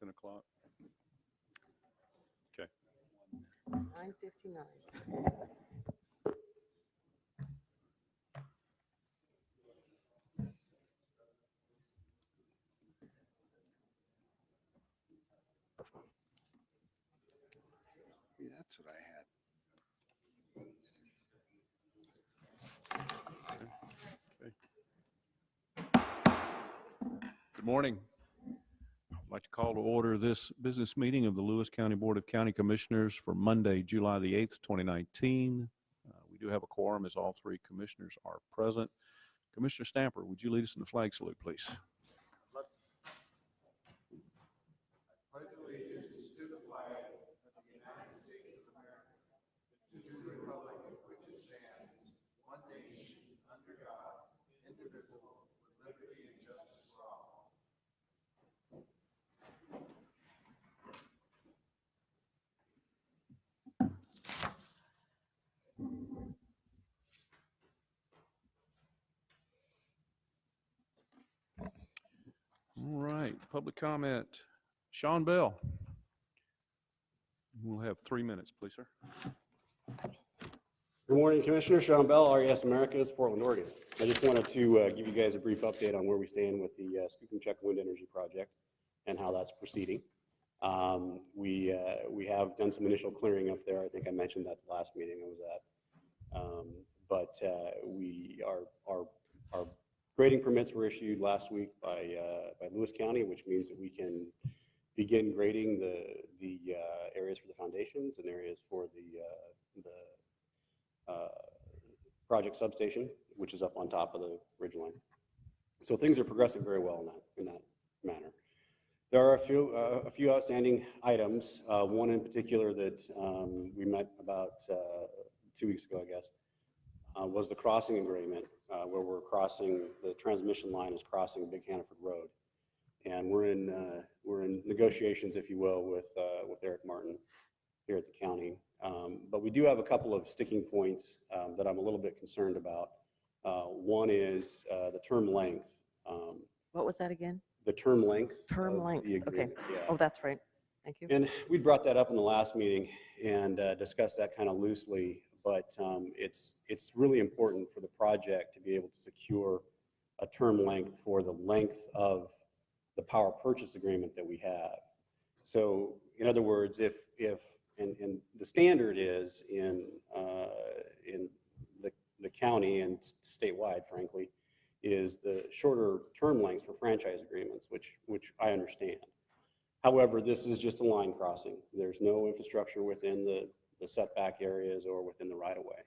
10 o'clock? Okay. 9:59. That's what I had. Good morning. I'd like to call to order this business meeting of the Lewis County Board of County Commissioners for Monday, July the 8th, 2019. We do have a quorum as all three commissioners are present. Commissioner Stamper, would you lead us in the flag salute, please? Pledge allegiance to the flag of the United States of America, to the republic for which it stands, one nation, under God, indivisible, with liberty and justice for all. All right, public comment. Sean Bell. We'll have 3 minutes, please, sir. Good morning, Commissioner. Sean Bell, RES Americas, Portland, Oregon. I just wanted to give you guys a brief update on where we stand with the Scoop and Check Wind Energy Project and how that's proceeding. We have done some initial clearing up there. I think I mentioned that the last meeting I was at. But our grading permits were issued last week by Lewis County, which means that we can begin grading the areas for the foundations and areas for the project substation, which is up on top of the ridge line. So things are progressing very well in that manner. There are a few outstanding items. One in particular that we met about 2 weeks ago, I guess, was the crossing agreement, where the transmission line is crossing Big Hannaford Road, and we're in negotiations, if you will, with Eric Martin here at the county. But we do have a couple of sticking points that I'm a little bit concerned about. One is the term length. What was that again? The term length. Term length. Okay. Yeah. Oh, that's right. Thank you. And we brought that up in the last meeting and discussed that kind of loosely, but it's really important for the project to be able to secure a term length for the length of the power purchase agreement that we have. So in other words, if the standard is in the county and statewide, frankly, is the shorter term lengths for franchise agreements, which I understand. However, this is just a line crossing. There's no infrastructure within the setback areas or within the right of way.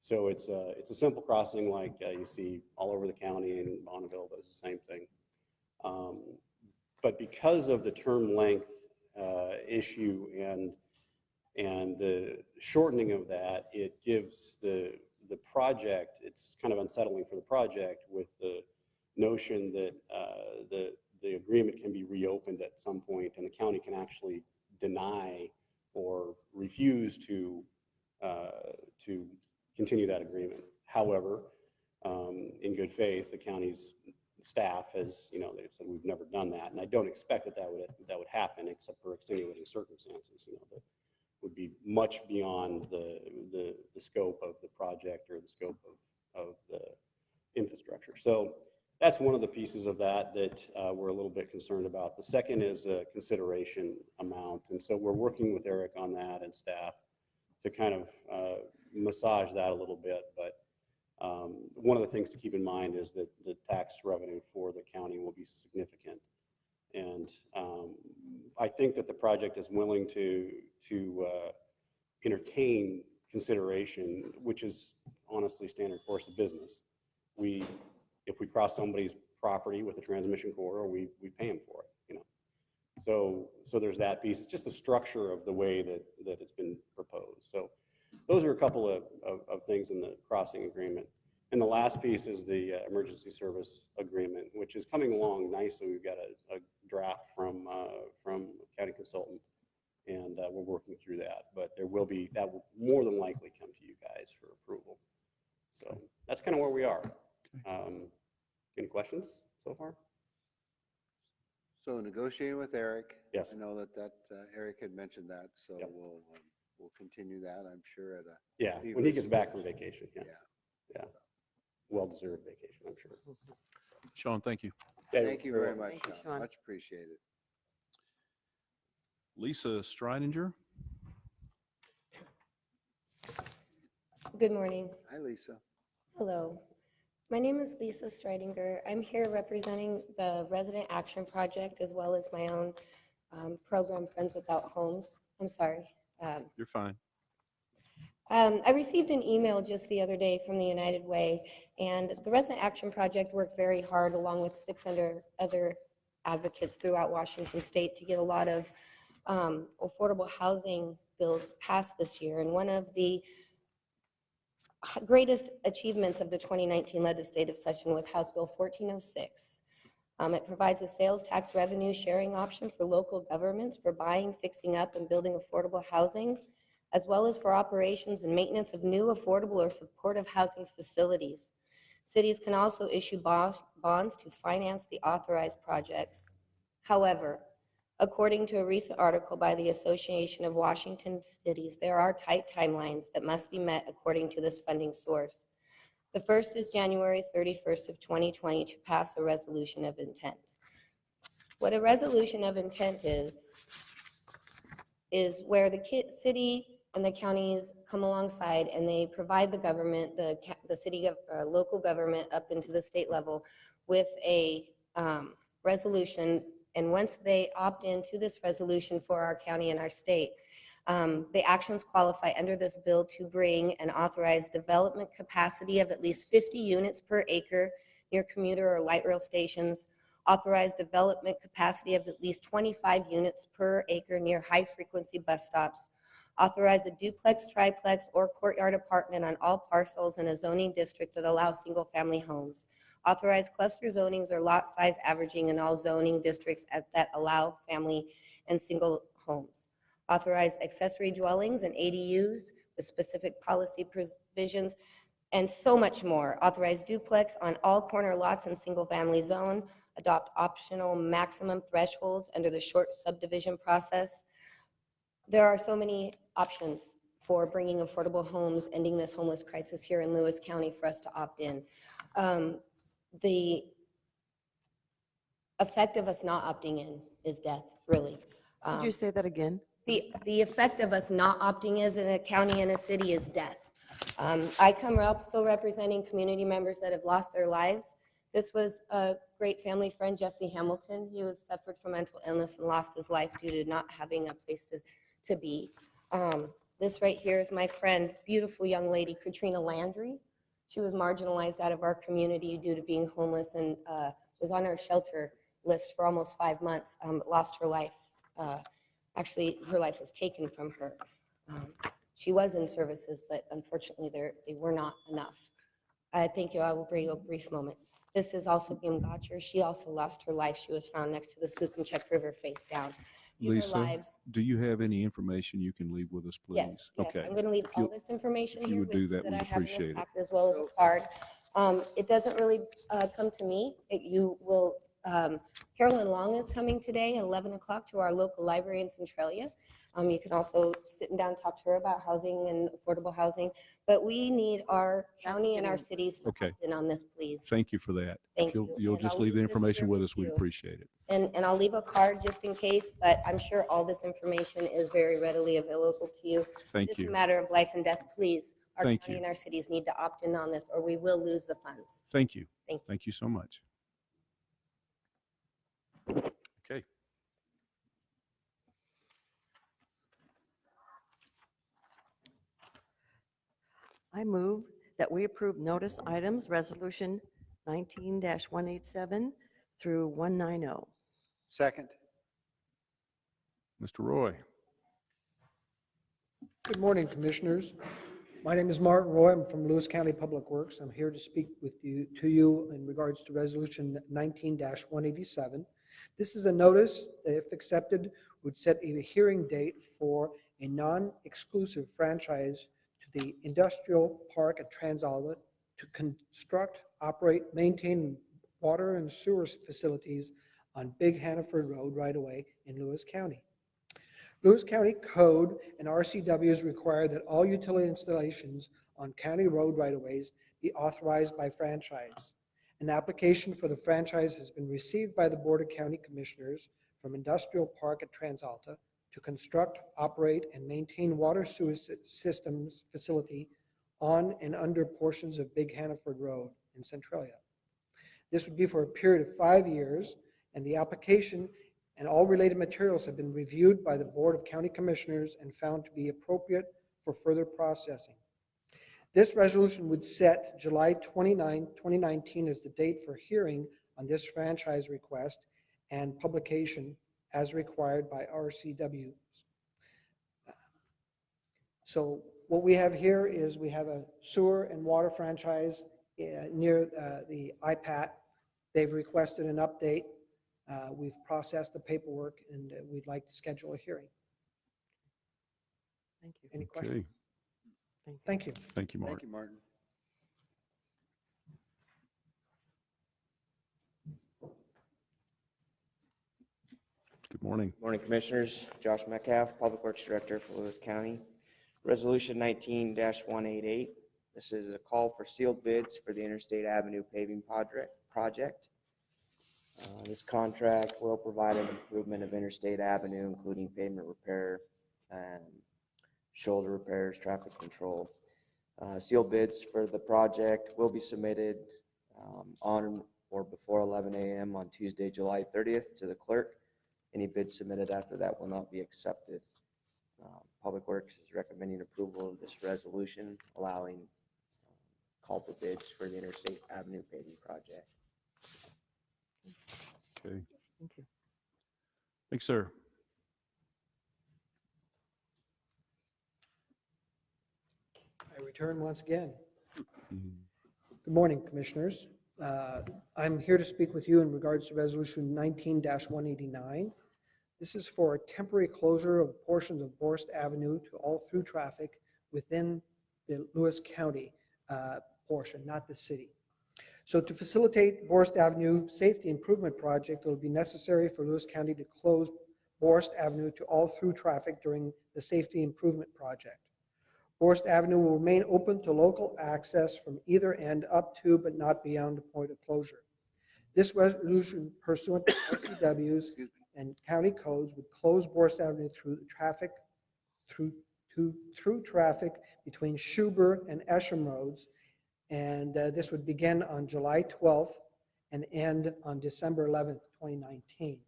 So it's a simple crossing like you see all over the county, and Bonneville does the same thing. But because of the term length issue and the shortening of that, it gives the project, it's kind of unsettling for the project with the notion that the agreement can be reopened at some point and the county can actually deny or refuse to continue that agreement. However, in good faith, the county's staff has, they've said we've never done that, and I don't expect that would happen except for extenuating circumstances, that would be much beyond the scope of the project or the scope of the infrastructure. So that's one of the pieces of that we're a little bit concerned about. The second is a consideration amount, and so we're working with Eric on that and staff to kind of massage that a little bit. But one of the things to keep in mind is that the tax revenue for the county will be significant. And I think that the project is willing to entertain consideration, which is honestly standard course of business. If we cross somebody's property with a transmission corridor, we pay them for it, So there's that piece, just the structure of the way that it's been proposed. So those are a couple of things in the crossing agreement. And the last piece is the emergency service agreement, which is coming along nicely. We've got a draft from county consultant, and we're working through that. But that will more than likely come to you guys for approval. So that's kind of where we are. Any questions so far? So negotiating with Eric. Yes. I know that Eric had mentioned that, so Yep. we'll continue that, I'm sure, at a. Yeah, future when he gets back stage. from vacation, yeah, Yeah. well-deserved vacation, I'm sure. Sean, thank you. Yeah, Thank you you're very welcome. much, Thank you, Sean. Sean. Much appreciated. Lisa Streidinger. Good morning. Hi, Lisa. Hello. My name is Lisa Streidinger. I'm here representing the Resident Action Project as well as my own program, Friends Without Homes. I'm sorry. You're fine. I received an email just the other day from the United Way, and the Resident Action Project worked very hard along with 600 other advocates throughout Washington State to get a lot of affordable housing bills passed this year. And one of the greatest achievements of the 2019 legislative session was House Bill 1406. It provides a sales tax revenue sharing option for local governments for buying, fixing up, and building affordable housing, as well as for operations and maintenance of new affordable or supportive housing facilities. Cities can also issue bonds to finance the authorized projects. However, according to a recent article by the Association of Washington Cities, there are tight timelines that must be met according to this funding source. The first is January 31st of 2020 to pass a resolution of intent. What a resolution of intent is where the city and the counties come alongside and they provide the government, the city, local government up into the state level with a resolution. And once they opt into this resolution for our county and our state, the actions qualify under this bill to bring an authorized development capacity of at least 50 units per acre near commuter or light rail stations, authorized development capacity of at least 25 units per acre near high-frequency bus stops, authorize a duplex, triplex, or courtyard apartment on all parcels in a zoning district that allows single-family homes, authorize cluster zonings or lot size averaging in all zoning districts that allow family and single homes, authorize accessory dwellings and ADUs with specific policy provisions, and so much more. Authorize duplex on all corner lots in single-family zone, adopt optional maximum thresholds under the short subdivision process. There are so many options for bringing affordable homes, ending this homeless crisis here in Lewis County for us to opt in. The effect of us not opting in is death, really. Could you say that again? The effect of us not opting in a county and a city is death. I come also representing community members that have lost their lives. This was a great family friend, Jesse Hamilton. He was suffered from mental illness and lost his life due to not having a place to be. This right here is my friend, beautiful young lady, Katrina Landry. She was marginalized out of our community due to being homeless and was on our shelter list for almost 5 months, lost her life. Actually, her life was taken from her. She was in services, but unfortunately they were not enough. Thank you. I will bring a brief moment. This is also Kim Gotcher. She also lost her life. She was found next to the Skookumchuck River face down. These are Lisa, lives. do you have any information you can leave with us, please? Yes, yes. Okay. I'm going to leave you- all this information if you here would with do you that, that we'd I have in this appreciate it. packet as well as a card. It doesn't really come to me. You will, Carolyn Long is coming today at 11 o'clock to our local library in Centralia. You can also sit down and talk to her about housing and affordable housing. But we need our county and our cities to Okay. opt in on this, please. Thank you for that. Thank You'll you. you'll And just I'll leave the leave this information here with with us. We you. appreciate it. And I'll leave a card just in case, but I'm sure all this information is very readily available to you. Thank It's a you. matter of life and death. Please, our Thank county you. and our cities need to opt in on this or we will lose the funds. Thank you. Thank you. Thank you so much. Okay. I move that we approve notice items, Resolution 19-187 through 190. Second. Mr. Roy. Good morning, Commissioners. My name is Martin Roy. I'm from Lewis County Public Works. I'm here to speak to you in regards to Resolution 19-187. This is a notice that, if accepted, would set a hearing date for a non-exclusive franchise to the industrial park at Transalva to construct, operate, maintain water and sewer facilities on Big Hannaford Road right-of-way in Lewis County. Lewis County Code and RCWs require that all utility installations on county road right-of-ways be authorized by franchise. An application for the franchise has been received by the Board of County Commissioners from Industrial Park at TransAlta to construct, operate, and maintain water sewer systems facility on and under portions of Big Hannaford Road in Centralia. This would be for a period of 5 years, and the application and all related materials have been reviewed by the Board of County Commissioners and found to be appropriate for further processing. This resolution would set July 29, 2019 as the date for hearing on this franchise request and publication as required by RCWs. So what we have here is we have a sewer and water franchise near the IPAT. They've requested an update. We've processed the paperwork, and we'd like to schedule a hearing. Thank you. Any questions? Okay, Thank you. thank you, Mark. Thank you, Martin. Good morning. Morning, Commissioners. Josh Metcalf, Public Works Director for Lewis County. Resolution 19-188. This is a call for sealed bids for the Interstate Avenue paving project. This contract will provide an improvement of Interstate Avenue, including pavement repair, shoulder repairs, traffic control. Sealed bids for the project will be submitted on or before 11 a.m. on Tuesday, July 30th to the clerk. Any bids submitted after that will not be accepted. Public Works is recommending approval of this resolution, allowing call for bids for the Interstate Avenue paving project. Okay, Thank you. thanks, sir. I return once again. Mhm. Good morning, Commissioners. I'm here to speak with you in regards to Resolution 19-189. This is for a temporary closure of portions of Borst Avenue to all through traffic within the Lewis County portion, not the city. So to facilitate Borst Avenue Safety Improvement Project, it will be necessary for Lewis County to close Borst Avenue to all through traffic during the Safety Improvement Project. Borst Avenue will remain open to local access from either end up to but not beyond the point of closure. This resolution pursuant to RCWs and county codes would close Borst Avenue through traffic between Schuber and Esham Roads, and this would begin on July 12th and end on December 11th, 2019.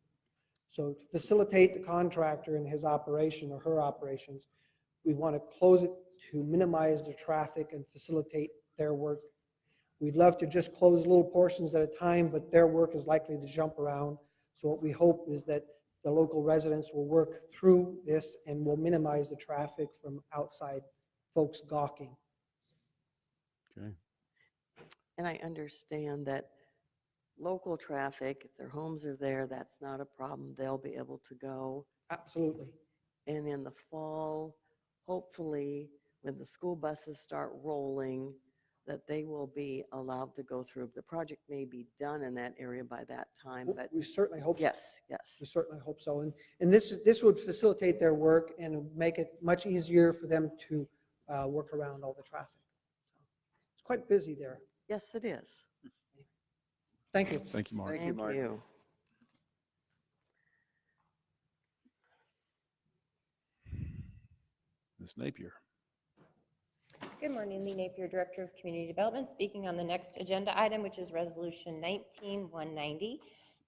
So to facilitate the contractor in his operation or her operations, we want to close it to minimize the traffic and facilitate their work. We'd love to just close little portions at a time, but their work is likely to jump around. So what we hope is that the local residents will work through this and will minimize the traffic from outside folks gawking. Okay, And I understand that local traffic, if their homes are there, that's not a problem. They'll be able to go. Absolutely. And in the fall, hopefully, when the school buses start rolling, that they will be allowed to go through. The project may be done in that area by that time, but We certainly hope so. yes, yes. We certainly hope so. And this would facilitate their work and make it much easier for them to work around all the traffic. It's quite busy there. Yes, it is. Thank you. thank you, Mark. Thank you, Martin. Ms. Napier. Good morning, Lee Napier, Director of Community Development, speaking on the next agenda item, which is Resolution 19-190.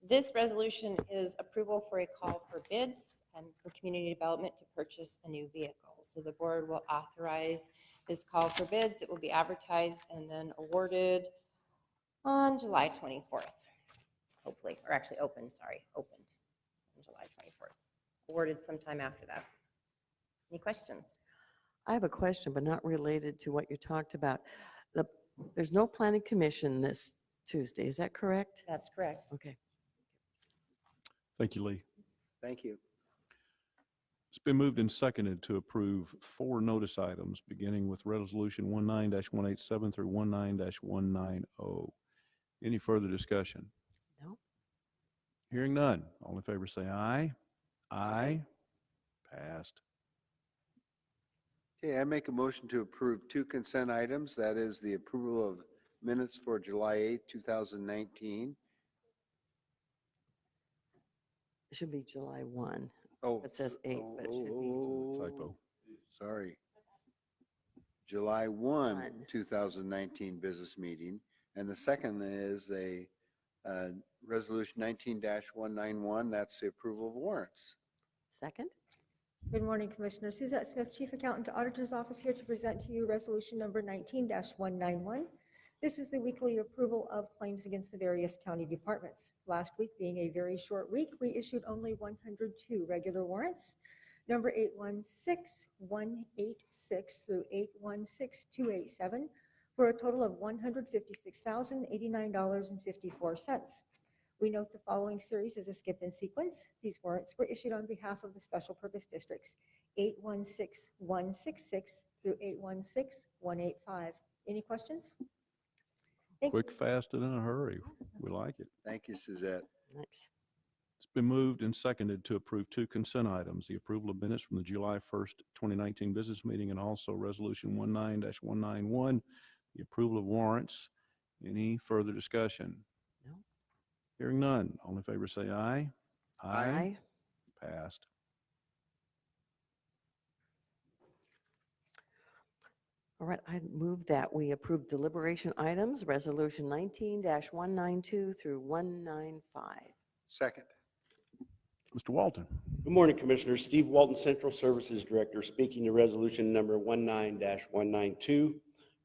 This resolution is approval for a call for bids and for community development to purchase a new vehicle. So the board will authorize this call for bids. It will be advertised and then awarded on July 24th, hopefully, or actually opened on July 24th. Awarded sometime after that. Any questions? I have a question, but not related to what you talked about. There's no planning commission this Tuesday, is that correct? That's correct. Okay. Thank you, Lee. Thank you. It's been moved and seconded to approve 4 notice items, beginning with Resolution 19-187 through 19-190. Any further discussion? No? Hearing none. All in favor say aye. Aye. Passed. Okay, I make a motion to approve two consent items. That is the approval of minutes for July 8th, 2019. It should be July 1. Oh. It says 8, but it should be Typo. Sorry. July 1, One. 2019 business meeting. And the second is a resolution 19-191. That's the approval of warrants. second. Good morning, Commissioners. Suzette Smith, Chief Accountant to Auditor's Office, here to present to you Resolution Number 19-191. This is the weekly approval of claims against the various county departments. Last week being a very short week, we issued only 102 regular warrants. Number 816186 through 816287 for a total of $156,089.54. We note the following series is a skip in sequence. These warrants were issued on behalf of the Special Purpose Districts 816166 through 816185. Any questions? Thank you. Quick, fast, and in a hurry. We like it. Thank you, Suzette. Nice. It's been moved and seconded to approve two consent items, the approval of minutes from the July 1st, 2019 business meeting, and also Resolution 19-191, the approval of warrants. Any further discussion? No. Hearing none. All in favor say aye. Aye. Passed. All right, I move that we approve deliberation items, Resolution 19-192 through 195. Second. Mr. Walton. Good morning, Commissioners. Steve Walton, Central Services Director, speaking to resolution number 19-192,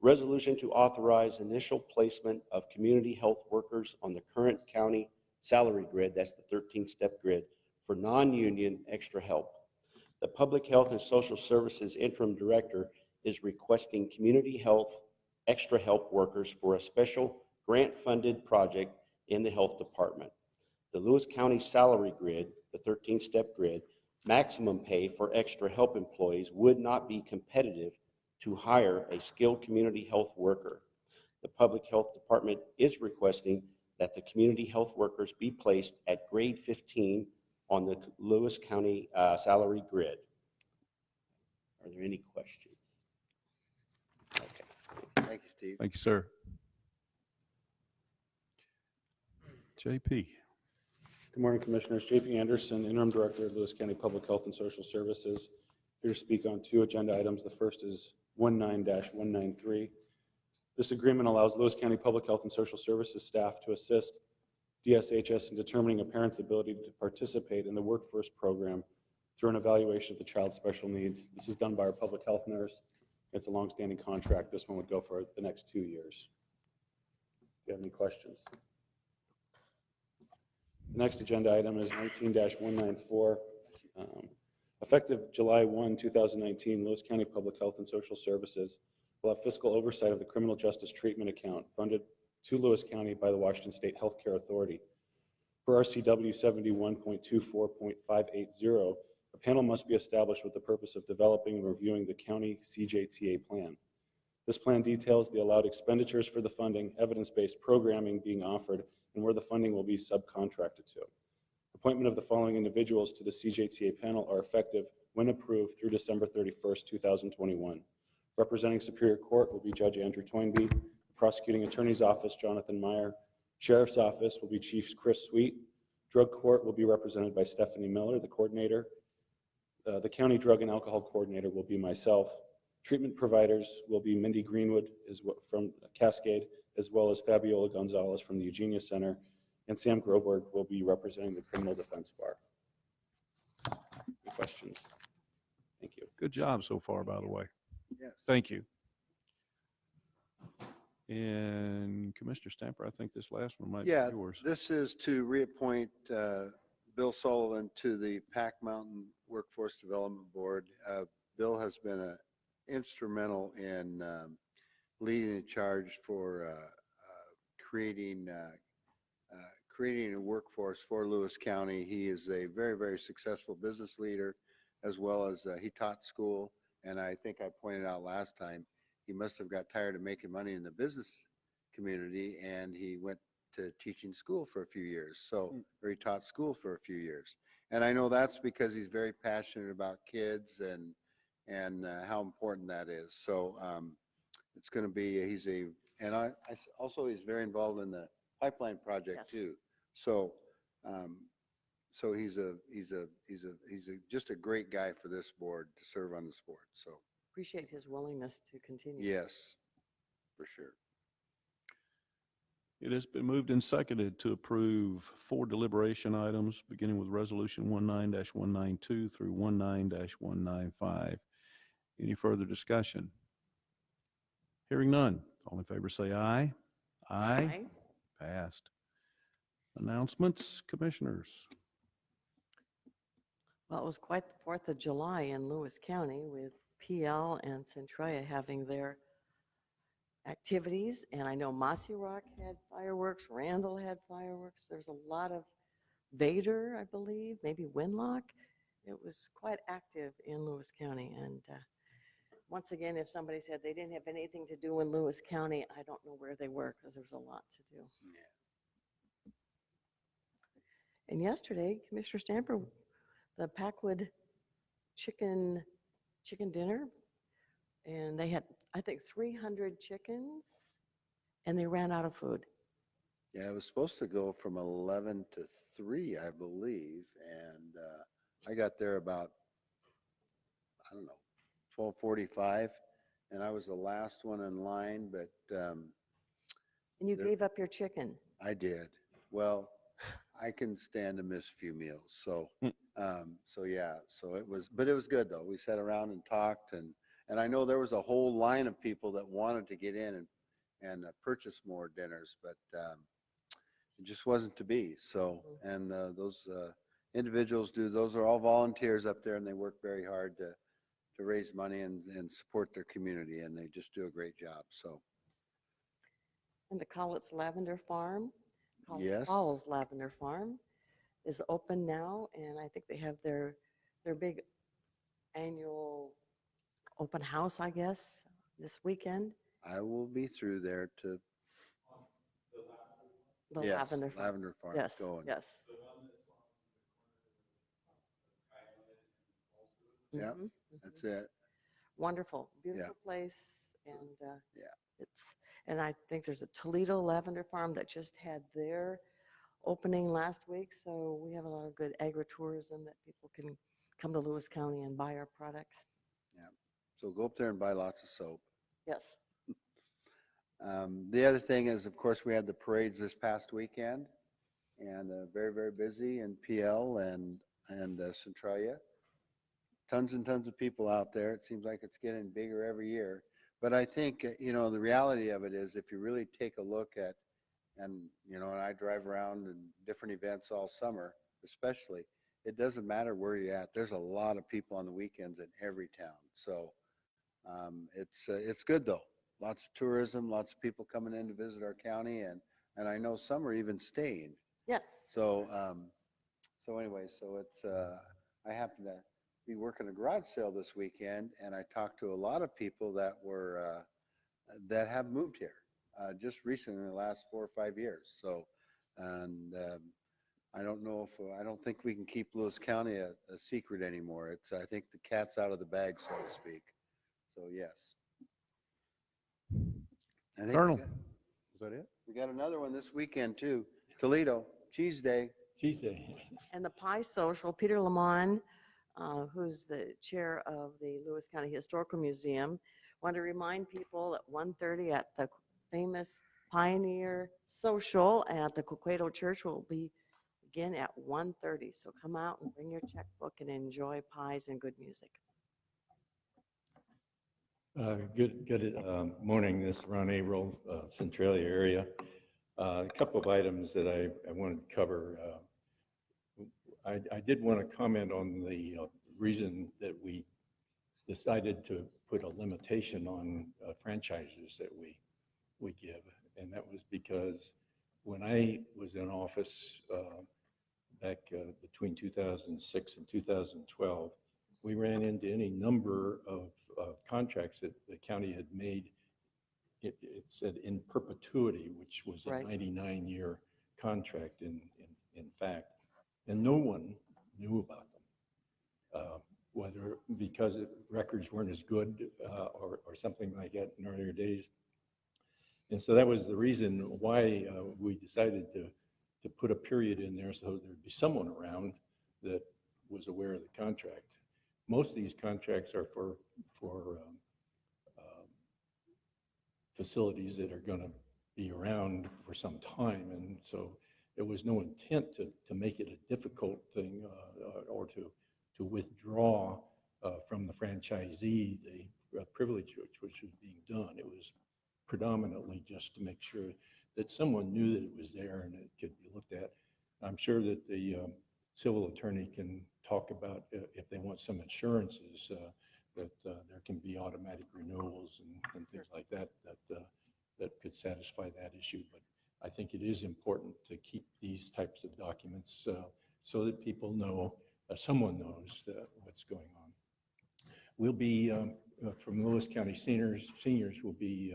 resolution to authorize initial placement of community health workers on the current county salary grid, that's the 13-step grid, for non-union extra help. The Public Health and Social Services Interim Director is requesting community health extra help workers for a special grant-funded project in the health department. The Lewis County salary grid, the 13-step grid, maximum pay for extra help employees would not be competitive to hire a skilled community health worker. The Public Health Department is requesting that the community health workers be placed at grade 15 on the Lewis County salary grid. Are there any questions? Okay. Thank you, Steve. Thank you, sir. JP. Good morning, Commissioners. JP Anderson, Interim Director of Lewis County Public Health and Social Services, here to speak on two agenda items. The first is 19-193. This agreement allows Lewis County Public Health and Social Services staff to assist DSHS in determining a parent's ability to participate in the Workforce Program through an evaluation of the child's special needs. This is done by our public health nurse. It's a longstanding contract. This one would go for the next 2 years. Do you have any questions? The next agenda item is 19-194. Effective July 1, 2019, Lewis County Public Health and Social Services will have fiscal oversight of the Criminal Justice Treatment Account funded to Lewis County by the Washington State Healthcare Authority. Per RCW 71.24.580, a panel must be established with the purpose of developing and reviewing the county CJTA plan. This plan details the allowed expenditures for the funding, evidence-based programming being offered, and where the funding will be subcontracted to. Appointment of the following individuals to the CJTA panel are effective when approved through December 31st, 2021. Representing Superior Court will be Judge Andrew Toynbee. Prosecuting Attorney's Office, Jonathan Meyer. Sheriff's Office will be Chief Chris Sweet. Drug Court will be represented by Stephanie Miller, the coordinator. The County Drug and Alcohol Coordinator will be myself. Treatment providers will be Mindy Greenwood from Cascade, as well as Fabiola Gonzalez from the Eugenia Center, and Sam Groberg will be representing the Criminal Defense Bar. Any questions? Thank you. Good job so far, by the way. Yes. Thank you. And Commissioner Stamper, I think this last one might be Yeah, yours. this is to reappoint Bill Sullivan to the Pack Mountain Workforce Development Board. Bill has been instrumental in leading the charge for creating a workforce for Lewis County. He is a very, very successful business leader, as well as he taught school. And I think I pointed out last time, he must have got tired of making money in the business community, and he went to teaching school for a few years. So, or he taught school for a few years. And I know that's because he's very passionate about kids and how important that is. So it's going to be, also he's very involved in the pipeline project Yes. too. So, so he's just a great guy for this board to serve on this board. So Appreciate his willingness to continue. yes, for sure. It has been moved and seconded to approve 4 deliberation items, beginning with Resolution 19-192 through 19-195. Any further discussion? Hearing none. All in favor say aye. Aye. Passed. Announcements, commissioners. Well, it was quite the 4th of July in Lewis County with PL and Centralia having their activities. And I know Mossy Rock had fireworks, Randall had fireworks. There's a lot of Vader, I believe, maybe Winlock. It was quite active in Lewis County. And once again, if somebody said they didn't have anything to do in Lewis County, I don't know where they were because there was a lot to do. Yeah. And yesterday, Commissioner Stamper, the Packwood chicken dinner, and they had, I think, 300 chickens, and they ran out of food. Yeah, it was supposed to go from 11 to 3, I believe. And I got there about, I don't know, 12:45, and I was the last one in line, but And you There- gave up your chicken. I did. Well, I can stand to miss a few meals. So, so yeah, so it was, but it was good though. We sat around and talked, and I know there was a whole line of people that wanted to get in and purchase more dinners, but it just wasn't to be. So, and those individuals those are all volunteers up there, and they work very hard to raise money and support their community, and they just do a great job. So, And the Collett's Lavender Farm, Collett's Yes. Falls Lavender Farm, is open now, and I think they have their big annual open house, I guess, this weekend. I will be through there to, The yes, Lavender Farm. Lavender Farm. Yes, Going. yes. Yep, Mhm, that's mhm. it. Wonderful, beautiful place, and Yeah. and I think there's a Toledo Lavender Farm that just had their opening last week, so we have a lot of good agritourism that people can come to Lewis County and buy our products. Yeah. So go up there and buy lots of soap. Yes. The other thing is, of course, we had the parades this past weekend, and very, very busy in PL and Centralia. Tons and tons of people out there. It seems like it's getting bigger every year. But I think, the reality of it is if you really take a look at, and I drive around in different events all summer, especially, it doesn't matter where you're at. There's a lot of people on the weekends in every town. So it's good though. Lots of tourism, lots of people coming in to visit our county, and I know some are even staying. Yes. So anyway, so it's I happen to be working a garage sale this weekend, and I talked to a lot of people that were that have moved here just recently in the last 4 or 5 years. So, and I don't think we can keep Lewis County a secret anymore. I think the cat's out of the bag, so to speak. So yes. I think Colonel, is that it? we got another one this weekend too. Toledo, Cheese Day. Tuesday. And the Pie Social, Peter Lamont, who's the chair of the Lewis County Historical Museum, want to remind people at 1:30 at the famous Pioneer Social at the Coqueto Church will begin at 1:30. So come out and bring your checkbook and enjoy pies and good music. Good morning. This is Ron Averill, Centralia area. A couple of items that I wanted to cover. I did want to comment on the reason that we decided to put a limitation on franchises that we give. And that was because when I was in office back between 2006 and 2012, we ran into any number of contracts that the county had made it said in perpetuity, which was a Right. 99-year contract in fact, and no one knew about them. Whether because records weren't as good or something like that in earlier days. And so that was the reason why we decided to put a period in there so there'd be someone around that was aware of the contract. Most of these contracts are for facilities that are going to be around for some time, and so there was no intent to make it a difficult thing or to withdraw from the franchisee the privilege which was being done. It was predominantly just to make sure that someone knew that it was there and it could be looked at. I'm sure that the civil attorney can talk about if they want some insurances that there can be automatic renewals and things like that that could satisfy that issue. But I think it is important to keep these types of documents so that people know, someone knows what's going on. We'll be, from Lewis County seniors will be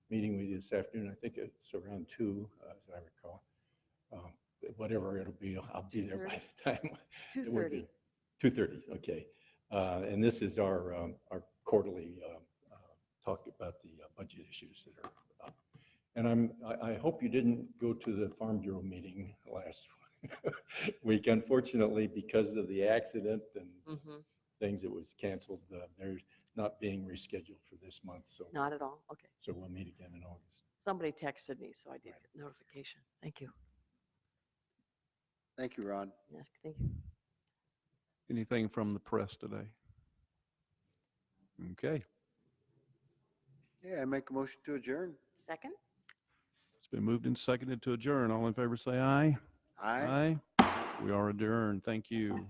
meeting with you this afternoon. I think it's around 2, as I recall. Whatever it'll be, I'll be there by the time. 2:30. 2:30, okay. And this is our quarterly talk about the budget issues that are up. And I hope you didn't go to the Farm Bureau meeting last week. Unfortunately, because of the accident and things, it was canceled. They're not being rescheduled for this month, so Not at all? Okay. so we'll meet again in August. Somebody texted me, so I did get notification. Thank you. Thank you, Ron. Yes, thank you. Anything from the press today? Okay, Yeah, I make a motion to adjourn. Second? it's been moved and seconded to adjourn. All in favor say aye. Aye. Aye. We are adjourned. Thank you.